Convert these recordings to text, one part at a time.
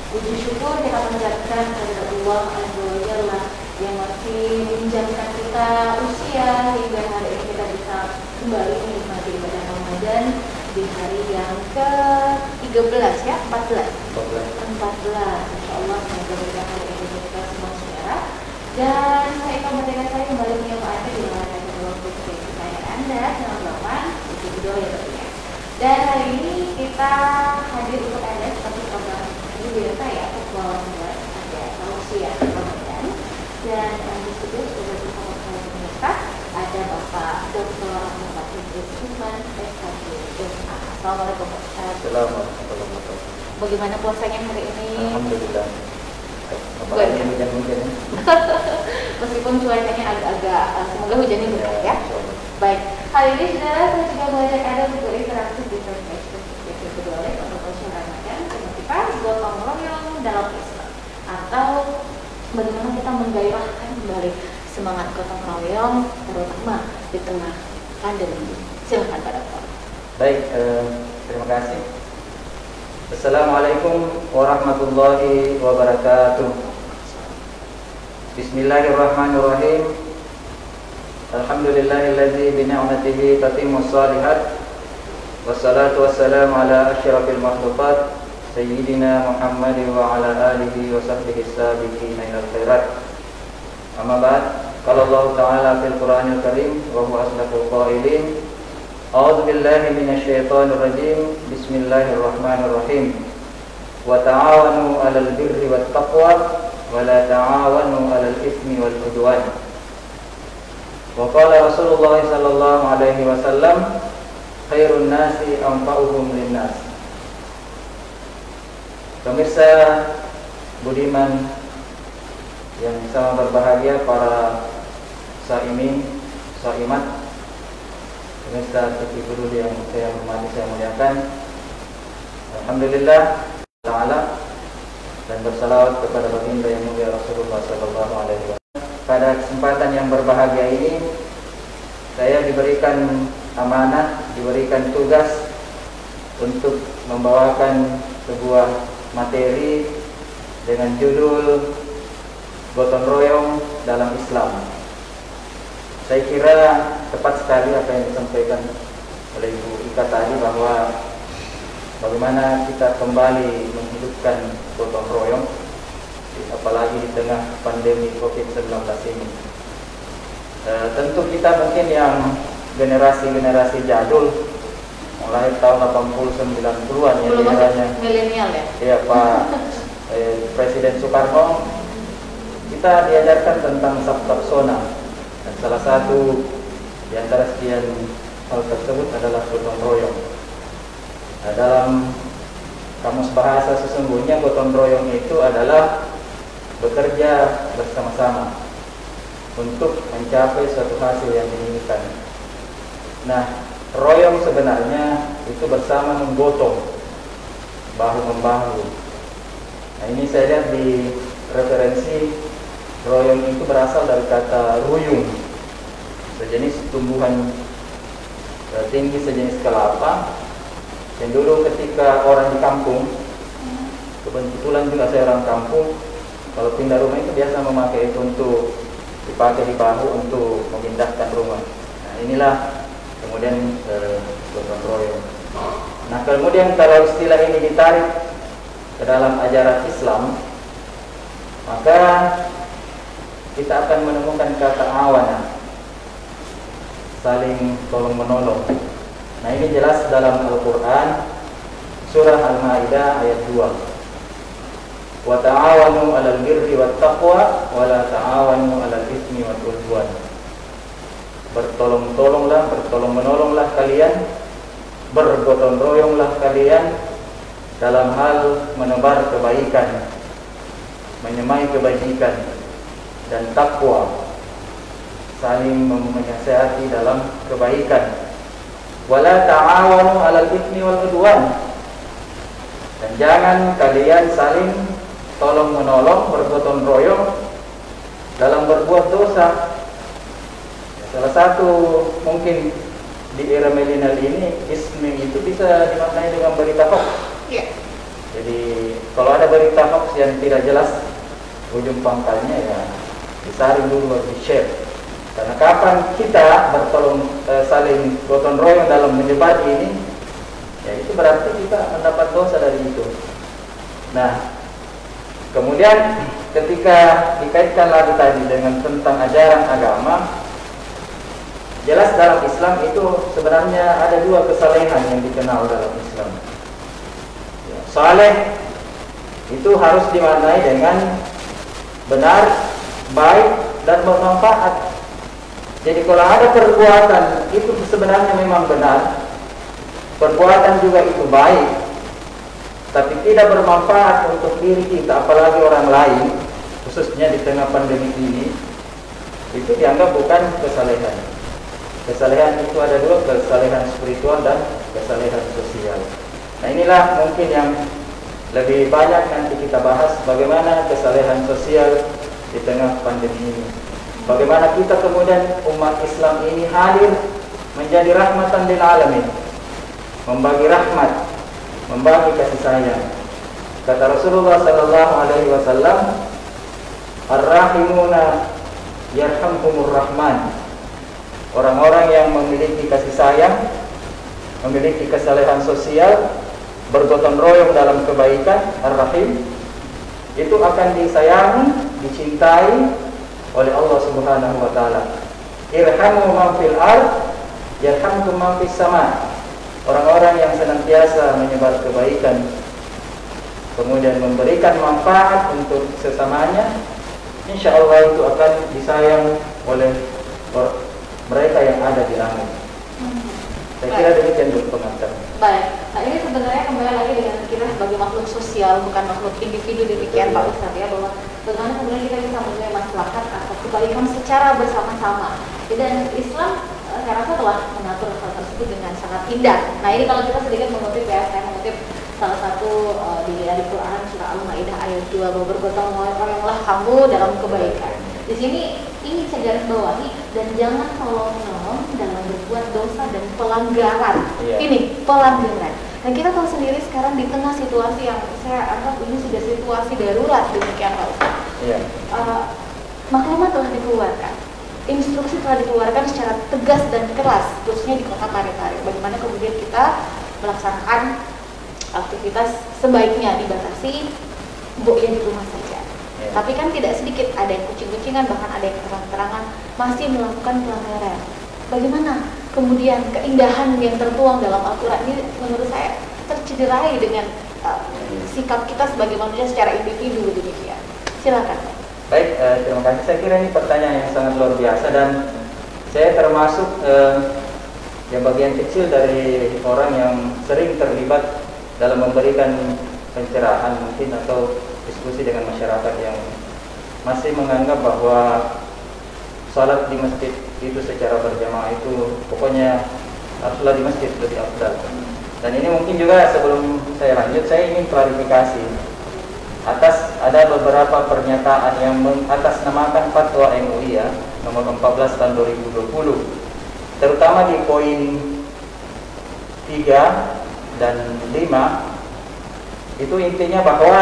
Puji syukur kita panjatkan kepada Allah Azza wa Jalla yang masih menjadikan kita usia hingga hari ini kita bisa kembali menikmati ibadah Ramadan di hari yang ke-13 ya, 14. Insya Allah semoga berkah hari ini kita semua saudara. Dan saya Eka Merdeka saya kembali menyapa Anda di mana waktu kesayangan Anda dengan Bapak Ibu Doa ya tentunya. Dan hari ini kita hadir untuk Anda seperti program ini biasa ya, untuk membuat ada tausiah Ramadan. Dan di studio sudah bersama saya pemirsa ada Bapak Dr. Muhammad Idris Usman, SKJ SA. Assalamualaikum Pak Ustaz. Assalamualaikum. Bagaimana puasanya hari ini? Alhamdulillah. Apalagi hujan-hujan. Meskipun cuacanya agak-agak, semoga hujannya berkah ya. Baik, hari ini saudara saya juga mengajak Anda untuk berinteraksi di Facebook yang kedua oleh protokol Ramadan dengan kita gotong royong dalam Islam, atau bagaimana kita menggairahkan kembali semangat gotong royong terutama di tengah pandemi. Silakan Pak Dokter. Baik, terima kasih. Assalamualaikum warahmatullahi wabarakatuh. Bismillahirrahmanirrahim. Alhamdulillahilladzi bi ni'matihi tatimmus shalihat. Wassalatu wassalamu ala asyrafil makhluqat sayyidina Muhammad wa ala alihi wa sahbihi sabiqina ilal khairat. Amma ba'd. Qala Allah Ta'ala fil Qur'anil Karim wa huwa asdaqul qailin. A'udzu billahi minasyaitonir rajim. Bismillahirrahmanirrahim. Wa ta'awanu 'alal birri wat taqwa wa la ta'awanu 'alal itsmi wal 'udwan. Wa qala Rasulullah sallallahu alaihi wasallam, khairun nasi anfa'uhum linnas. Pemirsa budiman yang sama berbahagia, para saimin, saimat, pemirsa TV Guru yang saya hormati, saya muliakan. Alhamdulillah ta'ala, dan bersalawat kepada baginda yang mulia Rasulullah sallallahu alaihi wasallam. Pada kesempatan yang berbahagia ini saya diberikan amanah, diberikan tugas untuk membawakan sebuah materi dengan judul gotong royong dalam Islam. Saya kira tepat sekali apa yang disampaikan oleh Ibu Ika tadi, bahwa bagaimana kita kembali menghidupkan gotong royong, apalagi di tengah pandemi COVID-19 ini. Tentu kita mungkin yang generasi jadul, mulai tahun 80-90-an ya, daerahnya milenial ya? Ya Pak Presiden Soekarno, kita diajarkan tentang sabtaksona. Dan salah satu di antara sekian hal tersebut adalah gotong royong. Nah, dalam kamus bahasa sesungguhnya gotong royong itu adalah bekerja bersama-sama untuk mencapai suatu hasil yang diinginkan. Nah, royong sebenarnya itu bersama menggotong, bahu-membahu. Nah, ini saya lihat di referensi, royong itu berasal dari kata ruyung, sejenis tumbuhan tinggi sejenis kelapa. Dan dulu ketika orang di kampung, kebetulan juga saya orang kampung, kalau pindah rumah itu biasa memakai itu untuk dipakai di bahu untuk memindahkan rumah. Nah, inilah kemudian gotong royong. Nah, kemudian kalau istilah ini ditarik ke dalam ajaran Islam, maka kita akan menemukan kata awana, saling tolong menolong. Nah, ini jelas dalam Al-Quran, surah Al-Ma'idah ayat 2. Wa ta'awanu 'alal birri wat taqwa wa la ta'awanu 'alal itsmi wal 'udwan. Bertolong-tolonglah, bertolong-menolonglah kalian, bergotong royonglah kalian dalam hal menebar kebaikan, menyemai kebajikan dan takwa, saling menasihati dalam kebaikan. Wa la ta'awanu 'alal itsmi wal 'udwan. Dan jangan kalian saling tolong menolong, bergotong royong dalam berbuat dosa. Salah satu mungkin di era milenial ini, ismi itu bisa dimaknai dengan berita hoax. Yeah. Jadi Kalau ada berita hoax yang tidak jelas ujung pangkalnya, ya disaring dulu baru di-share. Karena kapan kita bertolong saling gotong royong dalam menyebar ini, ya itu berarti kita mendapat dosa dari itu. Nah, kemudian ketika dikaitkan lagi tadi dengan tentang ajaran agama, jelas dalam Islam itu sebenarnya ada dua kesalehan yang dikenal dalam Islam. Ya, saleh itu harus dimaknai dengan benar, baik, dan bermanfaat. Jadi kalau ada perbuatan itu sebenarnya memang benar, perbuatan juga itu baik, tapi tidak bermanfaat untuk diri kita, apalagi orang lain, khususnya di tengah pandemi ini, itu dianggap bukan kesalehan. Kesalehan itu ada dua, kesalehan spiritual dan kesalehan sosial. Nah, inilah mungkin yang lebih banyak nanti kita bahas, bagaimana kesalehan sosial di tengah pandemi ini. Bagaimana kita kemudian umat Islam ini hadir menjadi rahmatan lil alamin, membagi rahmat, membagi kasih sayang. Kata Rasulullah sallallahu alaihi wasallam, "Ar-rahimuna yarhamhumur rahman." Orang-orang yang memiliki kasih sayang, memiliki kesalehan sosial, bergotong royong dalam kebaikan, ar-rahim, itu akan disayangi, dicintai oleh Allah Subhanahu wa taala. Irhamu man fil ard yarhamkum man fis sama. Orang-orang yang senantiasa menyebar kebaikan, kemudian memberikan manfaat untuk sesamanya, insya Allah itu akan disayang oleh mereka yang ada di langit. Saya kira demikian dulu pengantar. Baik, nah ini sebenarnya kembali lagi dengan kita sebagai makhluk sosial, bukan makhluk individu demikian Pak Ustadz ya, bahwa bagaimana kemudian kita bisa mempunyai maslahat atau kebaikan secara bersama-sama. Dan Islam saya rasa telah mengatur hal tersebut dengan sangat indah. Nah ini kalau kita sedikit mengutip ya, saya mengutip salah satu dari Quran surah Al-Maidah ayat 2, bahwa bergotong royonglah kamu dalam kebaikan. Di sini ingin saya garis bawahi, dan jangan tolong-menolong dalam berbuat dosa dan pelanggaran. Ini pelanggaran. Dan kita tahu sendiri sekarang di tengah situasi yang saya anggap ini sudah situasi darurat demikian Pak Ustaz. Maklumat telah dikeluarkan, instruksi telah dikeluarkan secara tegas dan keras, khususnya di kota Parepare. Bagaimana kemudian kita melaksanakan aktivitas sebaiknya dibatasi, ya di rumah saja. Tapi kan tidak sedikit ada yang kucing-kucingan, bahkan ada yang terang-terangan masih melakukan pelanggaran. Bagaimana kemudian keindahan yang tertuang dalam Al-Quran ini menurut saya tercederai dengan sikap kita sebagai manusia secara individu demikian. Silakan. Baik, terima kasih. Saya kira ini pertanyaan yang sangat luar biasa, dan saya termasuk yang bagian kecil dari orang yang sering terlibat dalam memberikan pencerahan mungkin atau diskusi dengan masyarakat yang masih menganggap bahwa salat di masjid itu secara berjamaah itu pokoknya haruslah di masjid lebih afdal. Dan ini mungkin juga sebelum saya lanjut, saya ingin klarifikasi atas ada beberapa pernyataan yang mengatasnamakan fatwa MUI ya, nomor 14 tahun 2020, terutama di poin 3 dan 5. Itu intinya bahwa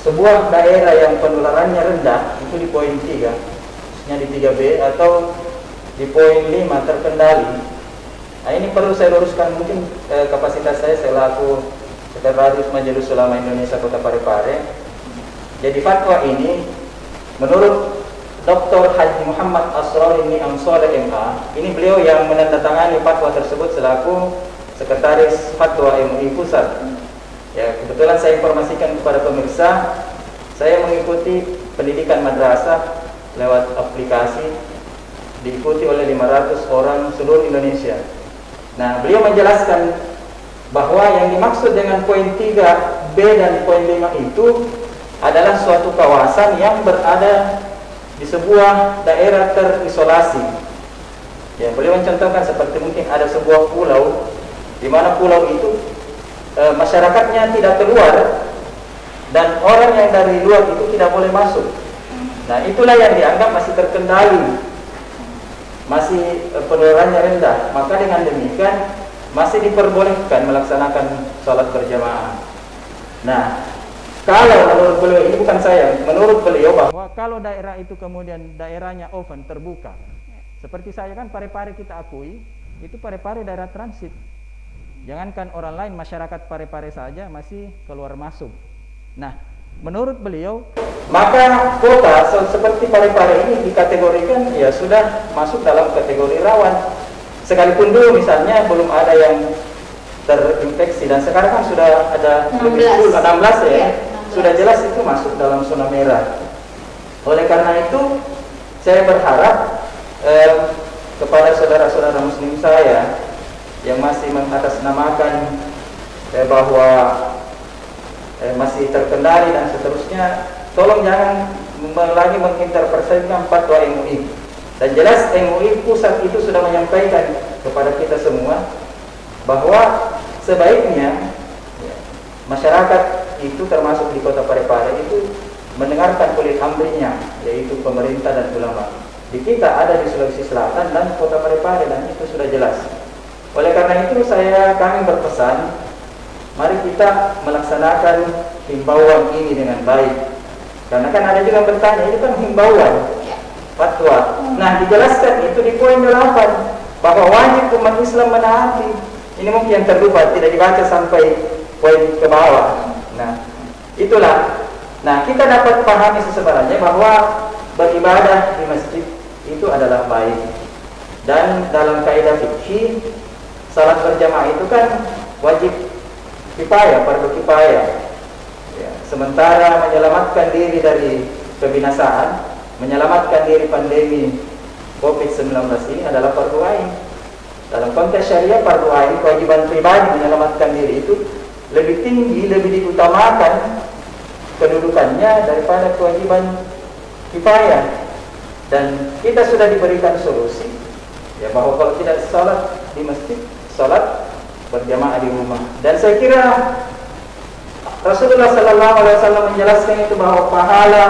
sebuah daerah yang penularannya rendah, itu di poin 3, khususnya di 3B, atau di poin 5 terkendali. Nah ini perlu saya luruskan, mungkin kapasitas saya selaku Sekretaris Majelis Ulama Indonesia Kota Parepare. Jadi fatwa ini menurut Dr. Haji Muhammad Asrori Amsoleh MA, ini beliau yang menandatangani fatwa tersebut selaku Sekretaris Fatwa MUI Pusat. Ya, kebetulan saya informasikan kepada pemirsa, saya mengikuti pendidikan madrasah lewat aplikasi, diikuti oleh 500 orang seluruh Indonesia. Nah, beliau menjelaskan bahwa yang dimaksud dengan poin 3B dan poin 5 itu adalah suatu kawasan yang berada di sebuah daerah terisolasi. Ya, beliau mencontohkan seperti mungkin ada sebuah pulau, di mana pulau itu masyarakatnya tidak keluar, dan orang yang dari luar itu tidak boleh masuk. Nah, itulah yang dianggap masih terkendali, masih penularannya rendah. Maka dengan demikian masih diperbolehkan melaksanakan sholat berjamaah. Nah, kalau menurut beliau, ini bukan saya, menurut beliau bahwa kalau daerah itu kemudian daerahnya open, terbuka, seperti saya kan Parepare kita akui, itu Parepare daerah transit. Jangankan orang lain, masyarakat Parepare saja masih keluar masuk. Nah, menurut beliau, maka kota seperti Parepare ini dikategorikan ya sudah masuk dalam kategori rawan. Sekalipun dulu misalnya belum ada yang terinfeksi, dan sekarang kan sudah ada 16 ya, 16. Sudah jelas itu masuk dalam zona merah. Oleh karena itu saya berharap kepada saudara-saudara muslim saya yang masih mengatasnamakan bahwa masih terkendali dan seterusnya, tolong jangan lagi menginterpretasikan fatwa MUI. Dan jelas MUI pusat itu sudah menyampaikan kepada kita semua bahwa sebaiknya masyarakat itu termasuk di kota Parepare itu mendengarkan ulil amrinya, yaitu pemerintah dan ulama. Di kita ada di Sulawesi Selatan dan kota Parepare, dan itu sudah jelas. Oleh karena itu kami berpesan, mari kita melaksanakan himbauan ini dengan baik. Karena kan ada juga bertanya, ini kan himbauan fatwa. Nah, dijelaskan itu di poin 8 bahwa wajib umat Islam menaati. Ini mungkin yang terlupa, tidak dibaca sampai poin ke bawah. Nah, itulah. Nah, kita dapat pahami sebenarnya bahwa beribadah di masjid itu adalah baik. Dan dalam kaidah fikih, salat berjamaah itu kan wajib kifayah, fardu kifayah. Ya, sementara menyelamatkan diri dari kebinasaan, menyelamatkan diri pandemi COVID-19 ini adalah fardu ain. Dalam konteks syariah, fardu ain, kewajiban pribadi menyelamatkan diri itu lebih tinggi, lebih diutamakan kedudukannya daripada kewajiban kifayah. Dan kita sudah diberikan solusi ya, bahwa kalau tidak salat di masjid, salat berjamaah di rumah. Dan saya kira Rasulullah SAW menjelaskan itu bahwa pahala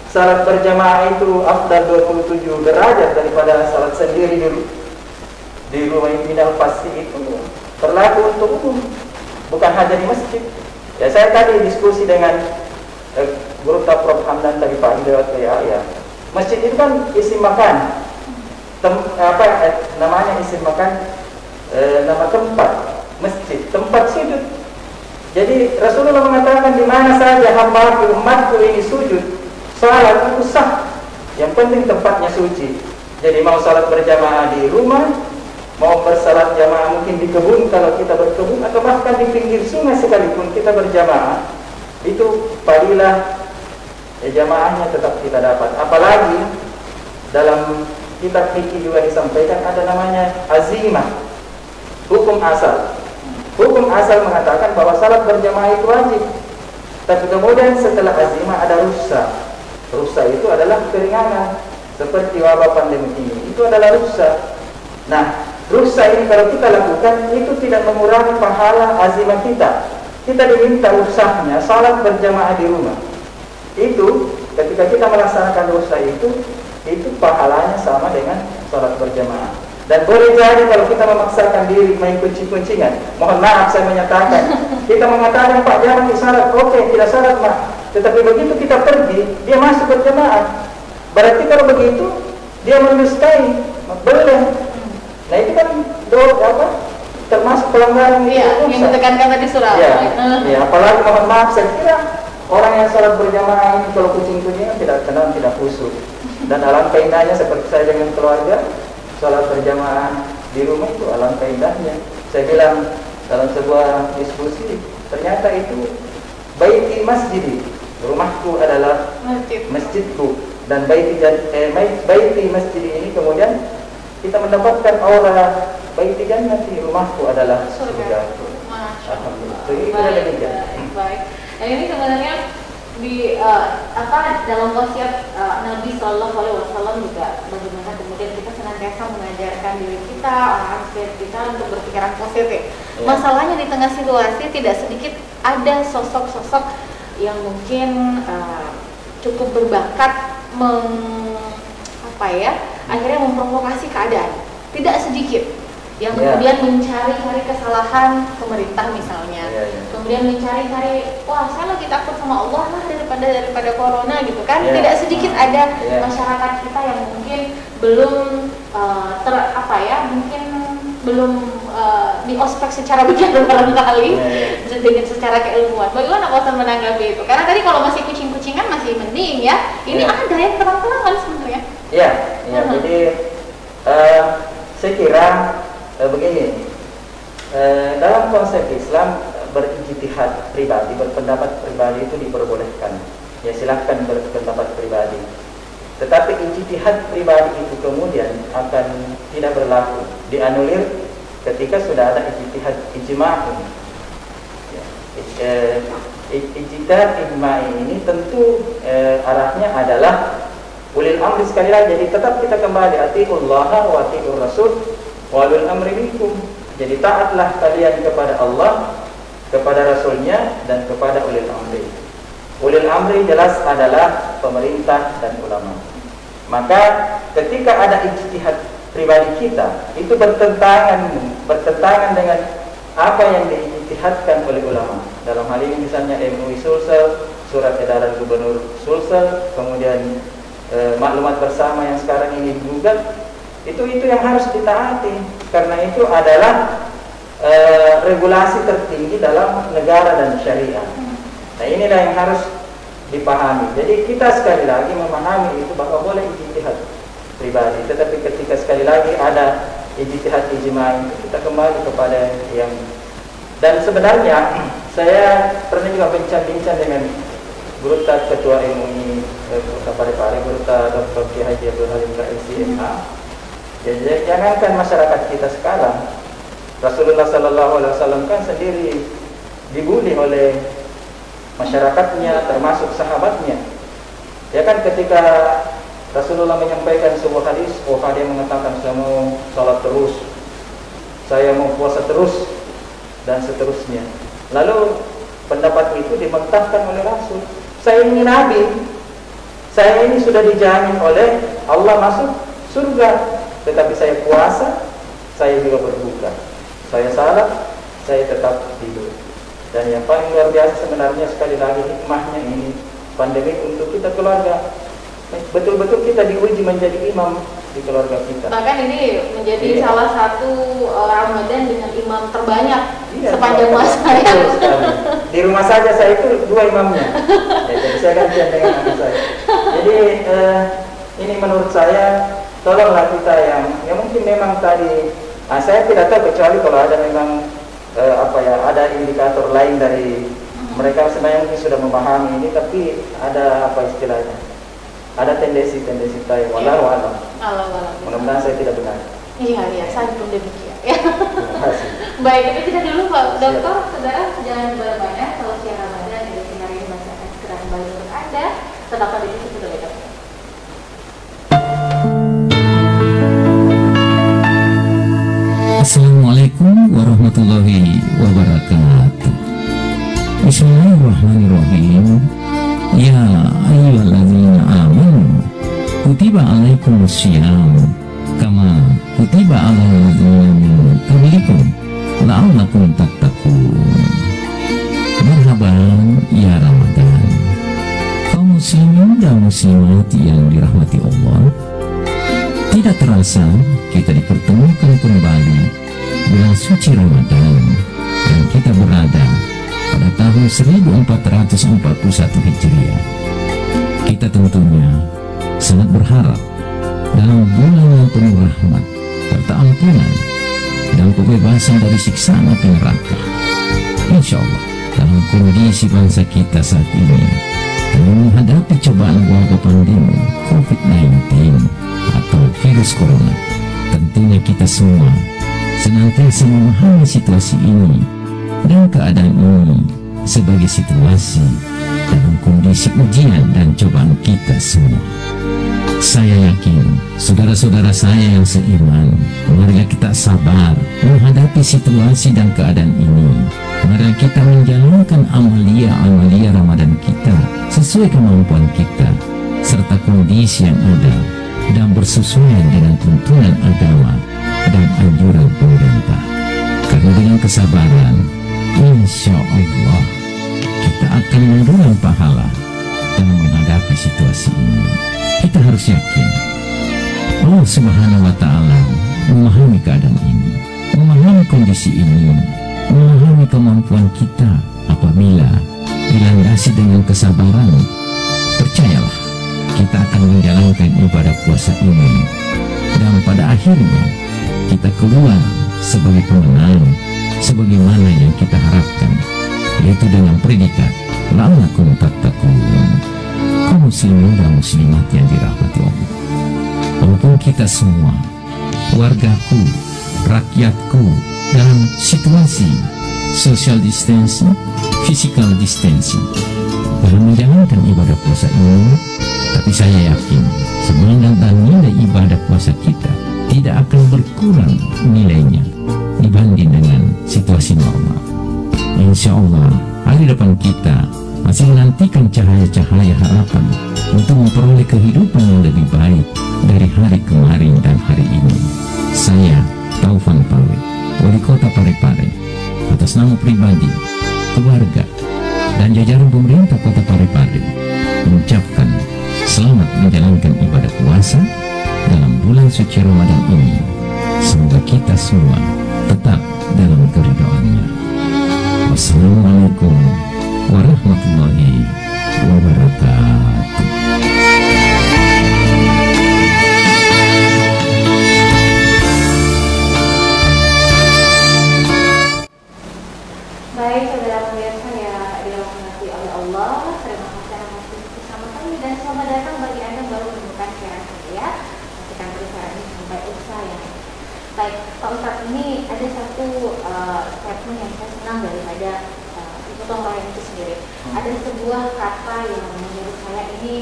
salat berjamaah itu afdal 27 derajat daripada salat sendiri di rumah. Ini minal pasti itu berlaku untuk umum, bukan hanya di masjid. Ya, saya tadi diskusi dengan grup Prof. Hamdan tadi pagi lewat WA. Masjid itu kan isim makan, namanya isim makan, nama tempat masjid, tempat sujud. Jadi Rasulullah mengatakan di mana saja hambaku umatku ini sujud, salat itu sah. Yang penting tempatnya suci. Jadi mau salat berjamaah di rumah, mau bersalat jamaah mungkin di kebun kalau kita berkebun, atau bahkan di pinggir sungai sekalipun kita berjamaah, itu fadilah jamaahnya tetap kita dapat. Apalagi dalam kitab fikih juga disampaikan ada namanya azimah, hukum asal. Hukum asal mengatakan bahwa salat berjamaah itu wajib. Tapi kemudian setelah azimah ada rukhsah. Rukhsah itu adalah keringanan, seperti wabah pandemi ini. Itu adalah rukhsah. Nah, rukhsah ini kalau kita lakukan itu tidak mengurangi pahala azimah kita. Kita diminta rukhsahnya salat berjamaah di rumah. Itu ketika kita melaksanakan rukhsah itu pahalanya sama dengan salat berjamaah. Dan boleh jadi kalau kita memaksakan diri main kuncing-kuncingan, mohon maaf saya menyatakan, kita mengatakan Pak jangan disalat, oke tidak salat Mak. Tetapi begitu kita pergi, dia masuk berjamaah. Berarti kalau begitu dia mendustai, boleh. Nah itu kan termasuk pelanggaran yang ditekankan tadi surah. Ya, apalagi mohon maaf saya kira orang yang salat berjamaah ini kalau kucing-kucingan tidak tenang, tidak khusyuk. Dan alangkah indahnya seperti saya dengan keluarga, salat berjamaah di rumah itu alangkah indahnya. Saya bilang dalam sebuah diskusi, ternyata itu baiti masjidi, rumahku adalah masjidku, dan baiti masjidi ini kemudian kita mendapatkan aura baiti jannati, rumahku adalah surgaku. Alhamdulillah. Itu baik. Nah ini sebenarnya di dalam wasiat Nabi Sallallahu Alaihi Wasallam juga bagaimana kemudian kita senantiasa mengajarkan diri kita, orang-orang sekitar kita untuk berpikiran positif. Masalahnya di tengah situasi tidak sedikit ada sosok-sosok yang mungkin cukup berbakat akhirnya memprovokasi keadaan. Tidak sedikit yang kemudian mencari-cari kesalahan pemerintah misalnya, kemudian mencari-cari, wah saya lagi takut sama Allah lah daripada corona gitu kan. Tidak sedikit ada masyarakat kita yang mungkin belum mungkin belum di ospek secara begitu barangkali dengan secara keilmuan. Bagaimana Pak Ustaz menanggapi itu? Karena tadi kalau masih kucing-kucingan masih mending ya. Ini ada yang terang-terangan sebenarnya. Iya. Jadi saya kira begini, dalam konsep Islam berijtihad pribadi, berpendapat pribadi itu diperbolehkan. Ya silahkan berpendapat pribadi. Tetapi ijtihad pribadi itu kemudian akan tidak berlaku, dianulir ketika sudah ada ijtihad ijma'i. Ijtihad ijma'i ini tentu arahnya adalah ulil amri sekali lagi. Jadi tetap kita kembali atiullaha wa atiur rasul wa ulil amri minkum. Jadi taatlah kalian kepada Allah, kepada Rasulnya, dan kepada ulil amri. Ulil amri jelas adalah pemerintah dan ulama. Maka ketika ada ijtihad pribadi kita itu bertentangan dengan apa yang diijtihadkan oleh ulama. Dalam hal ini misalnya MUI Sulsel, surat edaran gubernur Sulsel, kemudian maklumat bersama yang sekarang ini digugat, itu yang harus ditaati karena itu adalah regulasi tertinggi dalam negara dan syariah. Nah inilah yang harus dipahami. Jadi kita sekali lagi memahami itu bahwa boleh ijtihad pribadi, tetapi ketika sekali lagi ada ijtihad ijma'i kita kembali kepada yang. Dan sebenarnya saya pernah juga bincang-bincang dengan Gurta Ketua MUI Gurta Parepare, Gurta Dr. Kiai Haji Abdul Halim KSCMA. Jadi jangankan masyarakat kita sekarang, Rasulullah SAW kan sendiri dibully oleh masyarakatnya, termasuk sahabatnya. Ya kan ketika Rasulullah menyampaikan sebuah hadis, dia mengatakan saya mau salat terus, saya mau puasa terus, dan seterusnya. Lalu pendapat itu dimentahkan oleh Rasul. Saya ini Nabi, saya ini sudah dijamin oleh Allah masuk surga, tetapi saya puasa, saya juga berbuka, saya salat, saya tetap tidur. Dan yang paling luar biasa sebenarnya sekali lagi hikmahnya ini pandemi untuk kita keluarga. Betul-betul kita diuji menjadi imam di keluarga kita. Bahkan ini menjadi salah satu Ramadan dengan imam terbanyak sepanjang masa saya. Di rumah saja saya itu 2 imamnya. Jadi saya gantian dengan anak saya. Jadi ini menurut saya tolonglah kita yang mungkin memang tadi saya tidak tahu kecuali kalau ada memang ada indikator lain dari mereka sebenarnya mungkin sudah memahami ini, tapi ada apa istilahnya, ada tendensi tadi walau mudah-mudahan saya tidak benar. Iya saya pun demikian ya. Terima kasih. Baik, itu tidak dulu Pak Dokter, saudara jangan banyak kalau siang Ramadan dari sinar ini masih akan segera kembali untuk Anda. Tetaplah di sini sudah beda. Assalamualaikum warahmatullahi wabarakatuh. Bismillahirrahmanirrahim. Ya ayyuhalladzina amanu kutiba alaikumussyiyam kama kutiba alal ladzina min qablikum la'allakum tattaqun. Marhaban ya Ramadan. Kaum muslimin dan muslimat yang dirahmati Allah, tidak terasa kita dipertemukan kembali bulan suci Ramadan dan kita berada pada tahun 1441 Hijriah. Kita tentunya sangat berharap dalam bulan yang penuh rahmat serta ampunan dan kebebasan dari siksaan api neraka. Insya Allah dalam kondisi bangsa kita saat ini dalam menghadapi cobaan wabah pandemi COVID-19 atau virus corona, tentunya kita semua senantiasa memahami situasi ini dan keadaan ini sebagai situasi dalam kondisi ujian dan cobaan kita semua. Saya yakin saudara-saudara saya yang seiman, marilah kita sabar menghadapi situasi dan keadaan ini. Marilah kita menjalankan amalia Ramadan kita sesuai kemampuan kita serta kondisi yang ada dan bersesuaian dengan tuntunan agama dan anjuran pemerintah. Karena dengan kesabaran, insya Allah kita akan mendulang pahala dalam menghadapi situasi ini. Kita harus yakin Allah Subhanahu wa Ta'ala memahami keadaan ini, memahami kondisi ini, memahami kemampuan kita. Apabila dilandasi dengan kesabaran, percayalah kita akan menjalankan ibadah puasa ini, dan pada akhirnya kita keluar sebagai pemenang, sebagaimana yang kita harapkan, yaitu dengan predikat la'allakum tattaqun. Kaum muslimin dan muslimat yang dirahmati Allah, walaupun kita semua, keluargaku, rakyatku, dalam situasi social distancing, physical distancing dalam menjalankan ibadah puasa ini, tapi saya yakin semangat dan nilai ibadah puasa kita tidak akan berkurang nilainya dibanding dengan situasi normal. Insya Allah hari depan kita masih menantikan cahaya-cahaya harapan untuk memperoleh kehidupan yang lebih baik dari hari kemarin dan hari ini. Saya Taufan Pawet, Wali Kota Parepare, atas nama pribadi, keluarga, dan jajaran pemerintah Kota Parepare mengucapkan selamat menjalankan ibadah puasa dalam bulan suci Ramadan ini. Semoga kita semua tetap dalam keridhaannya. Wassalamualaikum warahmatullahi wabarakatuh. Baik, saudara pemirsa yang dirahmati oleh Allah, terima kasih Anda masih bersama kami dan selamat datang bagi Anda yang baru menemukan siaran saya. Nantikan terus siaran ini sampai usai. Baik, Pak Ustadz, ini ada satu statement yang saya senang daripada gotong royong itu sendiri. Ada sebuah kata yang menurut saya ini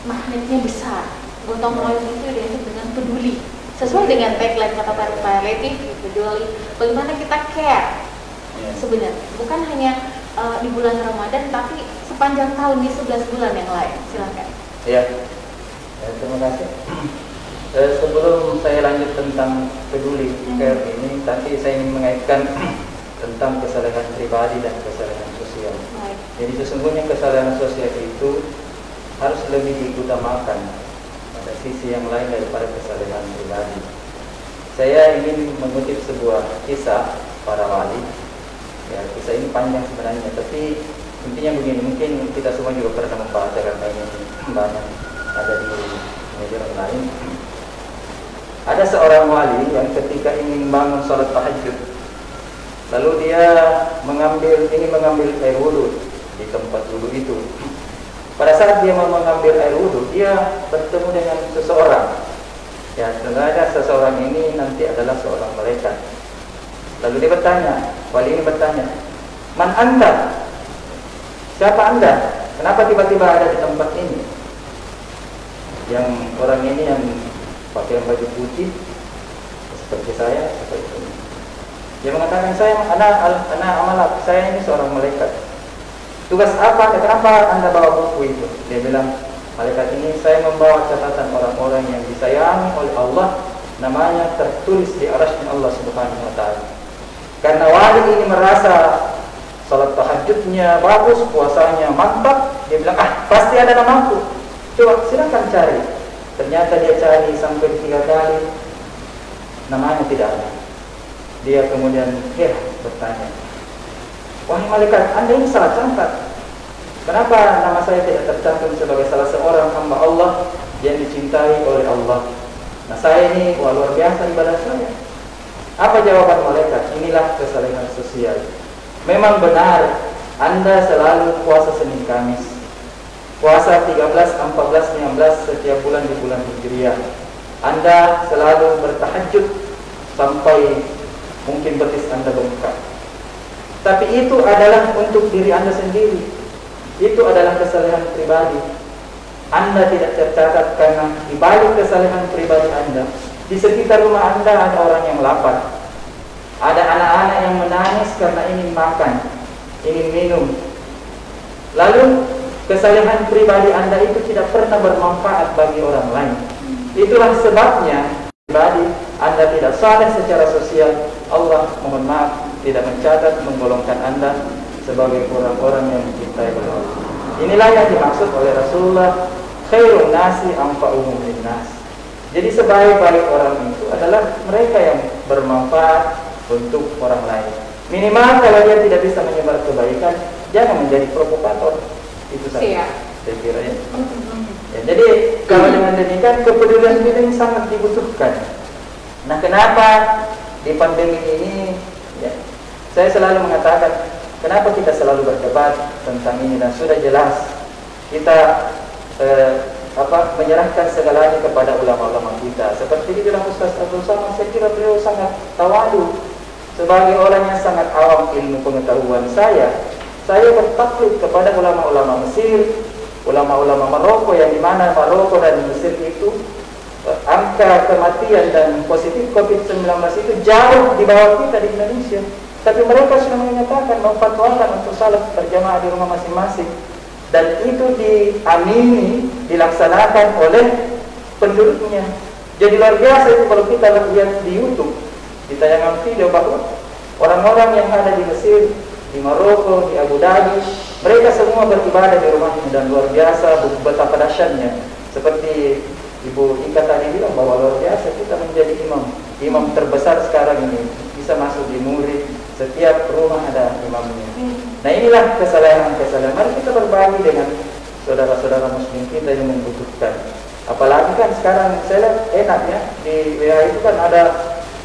magnetnya besar. Gotong royong itu identik dengan peduli. Sesuai dengan tagline kata Pak Leti, peduli. Bagaimana kita care? Sebenarnya bukan hanya di bulan Ramadan, tapi sepanjang tahun di 11 bulan yang lain. Silakan. Ya, terima kasih. Sebelum saya lanjut tentang peduli care ini, tapi saya ingin mengaitkan tentang kesalahan pribadi dan kesalahan sosial. Jadi sesungguhnya kesalahan sosial itu harus lebih diutamakan pada sisi yang lain daripada kesalahan pribadi. Saya ingin mengutip sebuah kisah para wali. Ya, kisah ini panjang sebenarnya, tapi intinya begini, mungkin kita semua juga pernah membaca ini banyak ada di media online. Ada seorang wali yang ketika ingin bangun sholat tahajud, lalu dia ingin mengambil air wudhu di tempat wudhu itu. Pada saat dia mau mengambil air wudhu, dia bertemu dengan seseorang. Ya, sebenarnya seseorang ini nanti adalah seorang malaikat. Lalu dia bertanya, wali ini bertanya, "Man anta? Siapa anda? Kenapa tiba-tiba ada di tempat ini?" Yang orang ini yang pakai baju putih seperti saya, seperti ini. Dia mengatakan, "Saya anak amalak, saya ini seorang malaikat. Tugas apa? Kenapa anda bawa buku itu?" Dia bilang, "Malaikat ini saya membawa catatan orang-orang yang disayangi oleh Allah, namanya tertulis di arasy Allah Subhanahu wa Ta'ala. Karena wali ini merasa salat tahajudnya bagus, puasanya mantap, dia bilang, pasti ada namaku. Coba silakan cari." Ternyata dia cari sampai 3 kali, namanya tidak ada. Dia kemudian bertanya, "Wahai malaikat, anda ini salah catat. Kenapa nama saya tidak tercantum sebagai salah seorang hamba Allah yang dicintai oleh Allah? Nah, saya ini luar biasa ibadah saya." Apa jawaban malaikat? Inilah kesalahan sosial. Memang benar, anda selalu puasa Senin Kamis, puasa 13, 14, 15 setiap bulan di bulan Hijriah. Anda selalu bertahajud sampai mungkin betis anda bengkak. Tapi itu adalah untuk diri anda sendiri. Itu adalah kesalahan pribadi. Anda tidak tercatat karena di balik kesalahan pribadi anda, di sekitar rumah anda ada orang yang lapar. Ada anak-anak yang menangis karena ingin makan, ingin minum. Lalu kesalahan pribadi anda itu tidak pernah bermanfaat bagi orang lain. Itulah sebabnya pribadi anda tidak tidak saleh secara sosial, Allah mohon maaf tidak mencatat menggolongkan Anda sebagai orang-orang yang mencintai Allah. Inilah yang dimaksud oleh Rasulullah, khairun nasi anfa'uhum linnas. Jadi sebaik-baik orang itu adalah mereka yang bermanfaat untuk orang lain. Minimal kalau dia tidak bisa menyebar kebaikan, jangan menjadi provokator. Itu saja saya kira ya. Jadi kalau dengan demikian kepedulian ini sangat dibutuhkan. Nah, kenapa di pandemi ini ya, saya selalu mengatakan kenapa kita selalu berdebat tentang ini, dan sudah jelas kita menyerahkan segalanya kepada ulama-ulama kita. Seperti dibilang Ustaz Abdul Somad, saya kira beliau sangat tawadu sebagai orang yang sangat awam ilmu pengetahuan. Saya bertaklid kepada ulama-ulama Mesir, ulama-ulama Maroko, yang dimana Maroko dan Mesir itu angka kematian dan positif COVID-19 itu jauh di bawah kita di Indonesia. Tapi mereka sudah menyatakan, memfatwakan untuk salat berjamaah di rumah masing-masing, dan itu diamini, dilaksanakan oleh penduduknya. Jadi luar biasa itu kalau kita lihat di YouTube, di tayangan video, bahwa orang-orang yang ada di Mesir, di Maroko, di Abu Dhabi, mereka semua beribadah di rumahnya, dan luar biasa betapa dahsyatnya. Seperti Ibu Ika tadi bilang bahwa luar biasa kita menjadi imam terbesar sekarang ini, bisa masuk di murid, setiap rumah ada imamnya. Nah, inilah kesalahan-kesalahan. Mari kita berbagi dengan saudara-saudara muslim kita yang membutuhkan. Apalagi kan sekarang saya lihat enak ya, di WA itu kan ada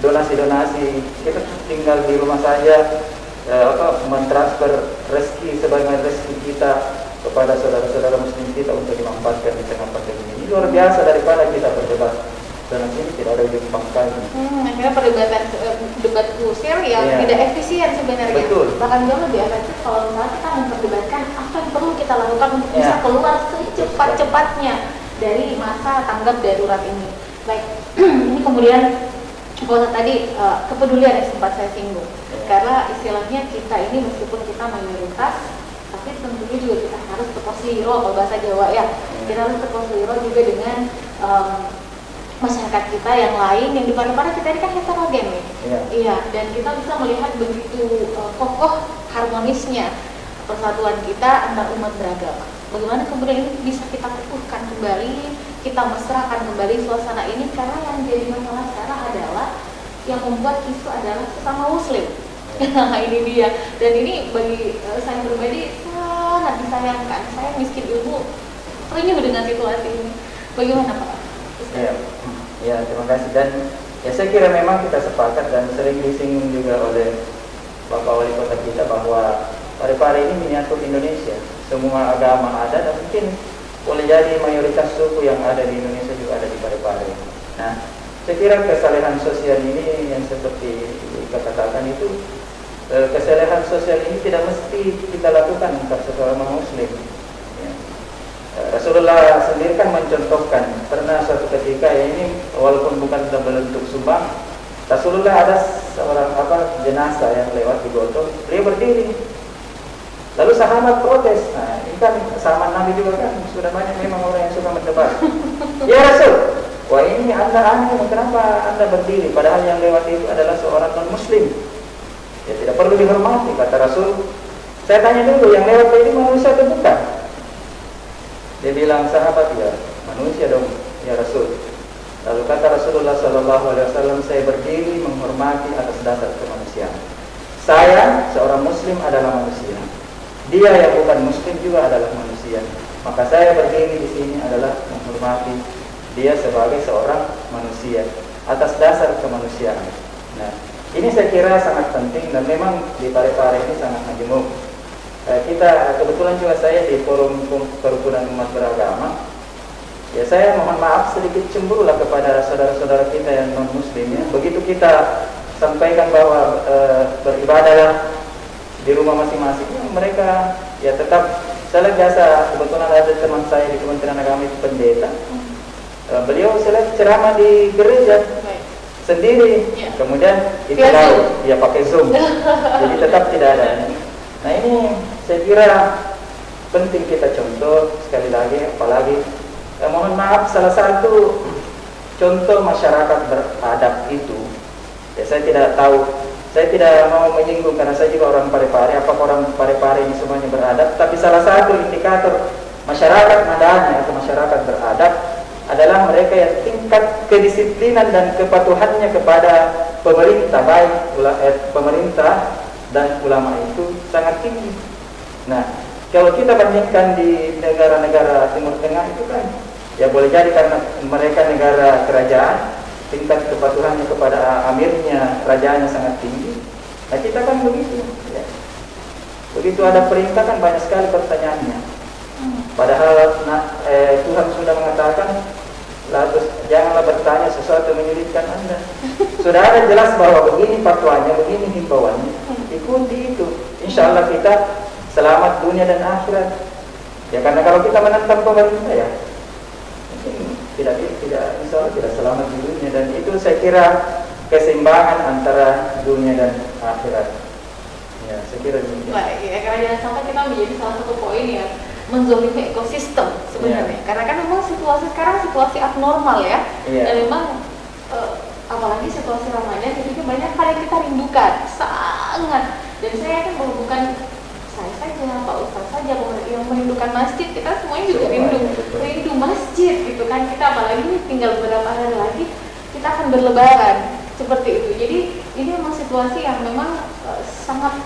donasi-donasi. Kita tinggal di rumah saja, mentransfer rezeki sebagian rezeki kita kepada saudara-saudara muslim kita untuk dimanfaatkan di tengah pandemi ini. Luar biasa daripada kita berdebat. Dan ini tidak ada ujung pangkal. Akhirnya debat kusir yang tidak efisien sebenarnya. Betul. Bahkan jauh lebih efektif kalau misalnya kita memperdebatkan apa yang perlu kita lakukan untuk bisa keluar secepat-cepatnya dari masa tanggap darurat ini. Baik, ini kemudian kalau tadi kepedulian yang sempat saya singgung. Karena istilahnya kita ini meskipun kita mayoritas, tapi tentunya juga kita harus tekosiro kalau bahasa Jawa ya. Kita harus tekosiro juga dengan masyarakat kita yang lain yang di mana-mana kita ini kan heterogen nih. Iya, dan kita bisa melihat begitu kokoh harmonisnya persatuan kita antar umat beragama. Bagaimana kemudian ini bisa kita teguhkan kembali, kita mesrakan kembali suasana ini, karena yang jadi masalah sekarang adalah yang membuat isu adalah sesama muslim. Nah, ini dia. Dan ini bagi saya pribadi sangat disayangkan. Saya miskin ilmu renyuh dengan situasi ini. Bagaimana Pak? Ya, terima kasih. Dan ya saya kira memang kita sepakat dan sering disinggung juga oleh Bapak Wali Kota kita bahwa Parepare ini miniatur Indonesia. Semua agama ada, dan mungkin boleh jadi mayoritas suku yang ada di Indonesia juga ada di Parepare. Nah, saya kira kesalahan sosial ini yang seperti dikatakan itu, kesalahan sosial ini tidak mesti kita lakukan untuk seorang muslim. Rasulullah sendiri kan mencontohkan, pernah suatu ketika ini walaupun bukan dalam bentuk sumbang, Rasulullah ada seorang jenazah yang lewat di gotong, beliau berdiri. Lalu sahabat protes. Nah, ini kan sahabat Nabi juga kan sudah banyak memang orang yang suka mendebat. Ya Rasul, wah ini Anda aneh, kenapa Anda berdiri padahal yang lewat itu adalah seorang non muslim? Ya tidak perlu dihormati, kata Rasul. Saya tanya dulu, yang lewat ini manusia atau bukan? Dia bilang, sahabat, ya manusia dong ya Rasul. Lalu kata Rasulullah SAW, saya berdiri menghormati atas dasar kemanusiaan. Saya seorang muslim adalah manusia, dia yang bukan muslim juga adalah manusia. Maka saya berdiri di sini adalah menghormati dia sebagai seorang manusia atas dasar kemanusiaan. Nah, ini saya kira sangat penting, dan memang di Parepare ini sangat majemuk. Kita kebetulan juga saya di forum kerukunan umat beragama. Ya saya mohon maaf sedikit cemburu lah kepada saudara-saudara kita yang non muslim ya. Begitu kita sampaikan bahwa beribadahlah di rumah masing-masing, mereka ya tetap. Saya biasa kebetulan ada teman saya di Kementerian Agama itu pendeta. Beliau saya ceramah di gereja sendiri, kemudian itu lalu dia pakai Zoom, jadi tetap tidak ada. Nah ini saya kira penting kita contoh sekali lagi, apalagi mohon maaf, salah satu contoh masyarakat beradab itu saya tidak tahu, saya tidak mau menyinggung karena saya juga orang Parepare. Apakah orang Parepare ini semuanya beradab? Tapi salah satu indikator masyarakat madani atau masyarakat beradab adalah mereka yang tingkat kedisiplinan dan kepatuhannya kepada pemerintah, baik pemerintah dan ulama itu sangat tinggi. Nah, kalau kita bandingkan di negara-negara Timur Tengah itu kan, ya boleh jadi karena mereka negara kerajaan, tingkat kepatuhannya kepada amirnya, kerajaannya sangat tinggi. Nah kita kan begitu, ya. Begitu ada perintah kan banyak sekali pertanyaannya. Padahal Tuhan sudah mengatakan, janganlah bertanya sesuatu menyulitkan Anda. Sudah ada jelas bahwa begini fatwanya, begini himbauannya. Ikuti itu. Insya Allah kita selamat dunia dan akhirat. Ya karena kalau kita menentang pemerintah ya, tidak insya Allah tidak selamat di dunia, dan itu saya kira keseimbangan antara dunia dan akhirat. Ya, saya kira demikian. Baik, ya, karena jangan sampai kita menjadi salah satu poin yang menzolimi ekosistem sebenarnya. Karena kan memang situasi sekarang situasi abnormal ya. Dan memang apalagi situasi Ramadan itu banyak hal yang kita rindukan sangat. Dan saya kan bukan saya saja, Pak Ustaz saja yang merindukan masjid, kita semuanya juga rindu masjid gitu kan. Kita apalagi tinggal beberapa hari lagi kita akan berlebaran seperti itu. Jadi ini memang situasi yang memang sangat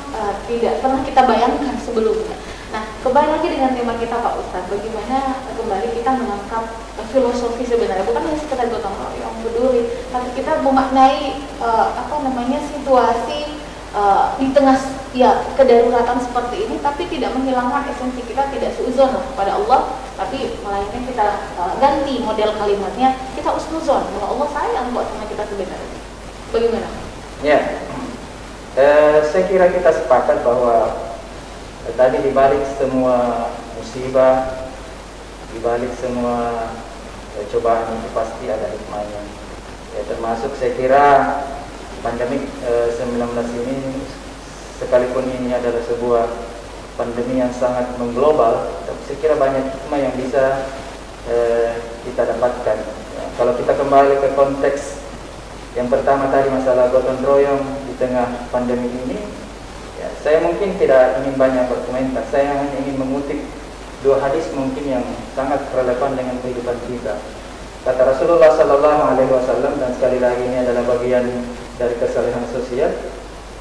tidak pernah kita bayangkan sebelumnya. Nah, kembali lagi dengan tema kita Pak Ustaz, bagaimana kembali kita menangkap filosofi sebenarnya, bukan hanya sekedar gotong royong peduli, tapi kita memaknai situasi di tengah ya kedaruratan seperti ini, tapi tidak menghilangkan esensi kita, tidak suudzon kepada Allah, tapi melainkan kita ganti model kalimatnya, kita usnuzon bahwa Allah sayang buat sama kita sebenarnya. Bagaimana? Ya, saya kira kita sepakat bahwa tadi dibalik semua musibah, dibalik semua cobaan itu pasti ada hikmahnya. Ya, termasuk saya kira pandemi 19 ini, sekalipun ini adalah sebuah pandemi yang sangat mengglobal, tapi saya kira banyak hikmah yang bisa kita dapatkan. Ya, kalau kita kembali ke konteks yang pertama tadi, masalah gotong royong di tengah pandemi ini, ya, saya mungkin tidak ingin banyak berkomentar. Saya hanya ingin mengutip dua hadis mungkin yang sangat relevan dengan kehidupan kita. Kata Rasulullah SAW, dan sekali lagi ini adalah bagian dari kesalehan sosial,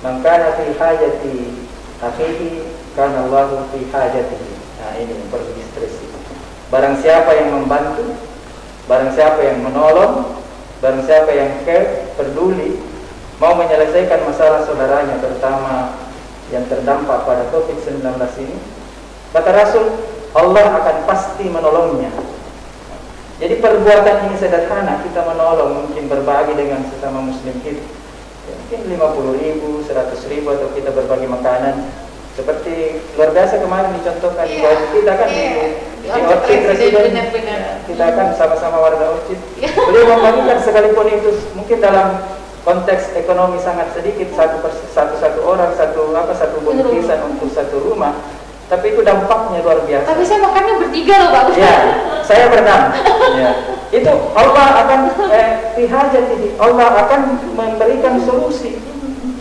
man kana fi hajati akhihi kana Allahu fi hajatihi. Nah, ini yang perlu distresi. Barang siapa yang membantu, barang siapa yang menolong, barang siapa yang care, peduli, mau menyelesaikan masalah saudaranya, terutama yang terdampak pada COVID-19 ini, kata Rasul, Allah akan pasti menolongnya. Jadi perbuatan ini sederhana, kita menolong, mungkin berbagi dengan sesama muslim kita, ya, mungkin 50.000, 100.000, atau kita berbagi makanan. Seperti luar biasa kemarin dicontohkan di baju kita kan di Orchid Presiden, ya, kita kan sama-sama warga Orchid. Beliau membagikan sekalipun itu mungkin dalam konteks ekonomi sangat sedikit, satu orang, satu bungkusan untuk satu rumah. Tapi itu dampaknya luar biasa. Tapi saya makannya bertiga loh Pak Ustaz. Ya, saya berenam. Ya. Itu Allah akan hajati, Allah akan memberikan solusi.